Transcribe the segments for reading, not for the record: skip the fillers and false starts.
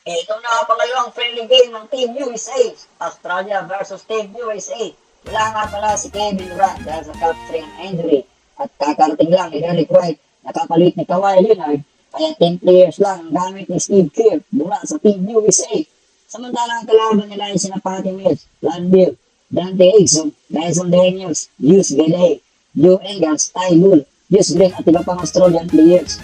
Ito na ang pangalawang friendly game ng Team USA. Australia versus Team USA. Wala nga pala si Kevin Durant dahil sa hamstring injury. At kakarating lang ni Derek White, nakapalit ni Kawhi Leonard. Kaya 10 players lang ang gamit ni Steve Kerr mula sa Team USA. Samantalang kalaban nila ay sina Patty Mills, Landale, Dante Exum, Dyson Daniels, Deuce Galley, Joe Engels, Ty Lue, Deuce Green at iba pang Australian players.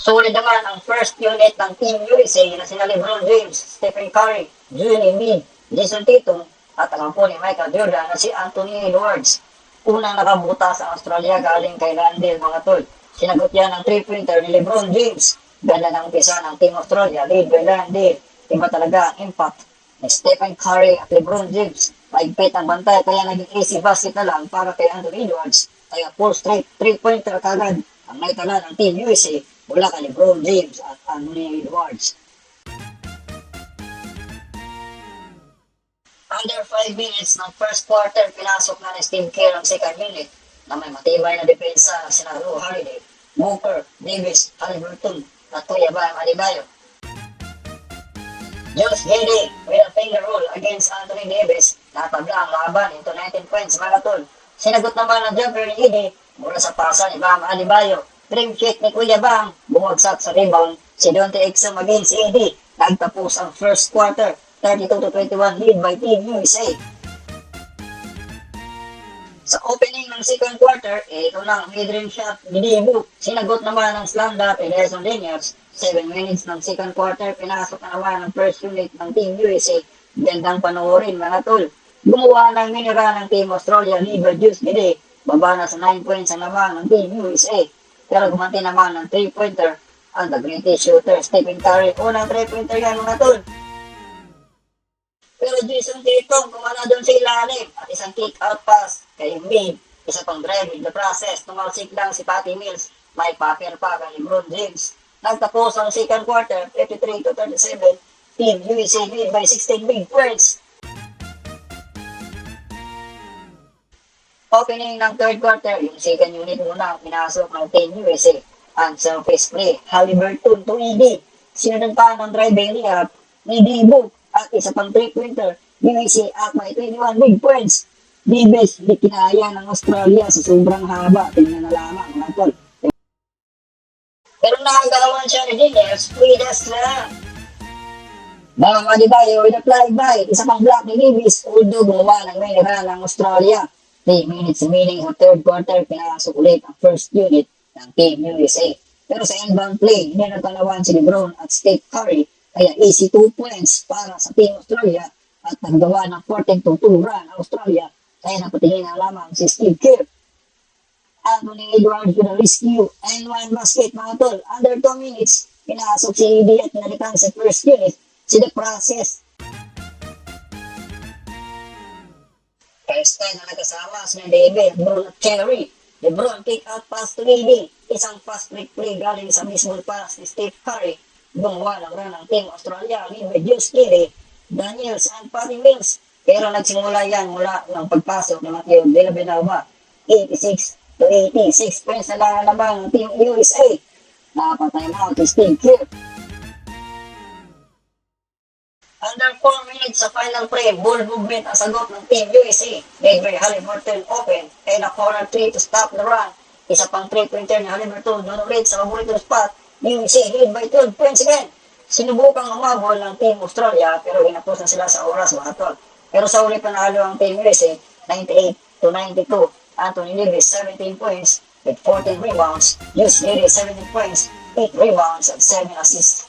Sulit naman ang first unit ng Team USA na sina LeBron James, Stephen Curry, Joel Embiid, Jason Tatum at ang po ni Michael Jordan na si Anthony Edwards. Unang nakabuta sa Australia galing kay Landale mga tol. Sinagot yan ang 3-pointer ni LeBron James. Ganda ng umpisa ng Team Australia, lead by Landale. Iba talaga ang impact ni Stephen Curry at LeBron James. Maigpit ang bantay kaya naging easy basket na lang para kay Anthony Edwards. Kaya full straight 3-pointer kagad ang naitala ng Team USA mula kay LeBron James at Anthony Edwards. Under 5 minutes ng first quarter, pinasok na ni Steve Kerr ang second unit na may matibay na depensa na sina Drew Holiday, Booker, Davis, Haliburton at Kuya Bam Adebayo. Josh Giddey with a finger roll against Anthony Davis, natabla ang laban into 19 points mga tol. Sinagot naman ang jumper ni Giddey mula sa pasa ni Bam Adebayo. Dream kick ni Kuya Bam, bumagsak sa rebound si Dante Exum against AD. Nagtapos ang first quarter, 32-21 lead by Team USA. Sa opening ng second quarter, ito na ang mid-range shot ni Dibu. Sinagot naman ng slam dunk ni Dyson Daniels. 7 minutes ng second quarter, pinasok na naman ang first unit ng Team USA. Gandang panoorin mga tol. Gumawa ng minira ng Team Australia, lead by Deuce Galley. Baba na sa 9 points ang naman ng Team USA. Pero gumanti naman ng 3-pointer ang the greatest shooter, Stephen Curry. Unang 3-pointer yan mga tol. Pero Jason Tatum kumana doon sa ilalim at isang kick-out pass kay Embiid. Isa pang drive in the process. Tumalsik lang si Patty Mills. May papel pa kay LeBron James. Nagtapos ang second quarter, 53-37. Team USA lead by 16 big points. Opening ng third quarter, yung second unit muna ang pinasok ng Team USA. Ang surface play, Haliburton to ED. Sinunod pa ng driving layup ni Dibu at isa pang 3-pointer. USA at may 21 big points. Davis, di kinaya ng Australia sa sobrang haba. Tingnan na lamang mga tol. Pero nakagalawan siya ni Daniels, Swedes lang. Bam Adebayo with a flyby. Isa pang block ni Davis, although gumawa ng minira ng Australia. 3 minutes remaining sa third quarter, pinasok ulit ang first unit ng Team USA. Pero sa inbound play, hindi natalawan si LeBron at Steph Curry, kaya easy 2 points para sa Team Australia at naggawa ng 14-2 run ang Australia, kaya napatingin na lamang si Steve Kerr. Anthony Edwards with a rescue and one basket mga tol. Under 2 minutes, pinasok si AD at nalikan sa first unit si The Process. First time na nagkasama si David, LeBron at Curry. LeBron kick out pass to AD. Isang fast break play galing sa mismo pass ni Steph Curry. Gumawa ng run ng Team Australia ni Deuce Galley, Daniels and Patty Mills. Pero nagsimula yan mula ng pagpasok ng Mateo de la Benova. 86-86 points na lang naman ng Team USA. Nakapatime out si Steve Kerr. Under 4 minutes sa final frame, ball movement ang sagot ng Team USA. Led by Haliburton open and a corner 3 to stop the run. Isa pang 3-pointer ni Haliburton doon ulit sa paborito spot. USA lead by 12 points again. Sinubukang umabol ng Team Australia pero hinapos na sila sa oras mga tol. Pero sa uli panalo ang Team USA 98-92. Anthony Davis 17 points with 14 rebounds. Deuce Galley 17 points, 8 rebounds at 7 assists.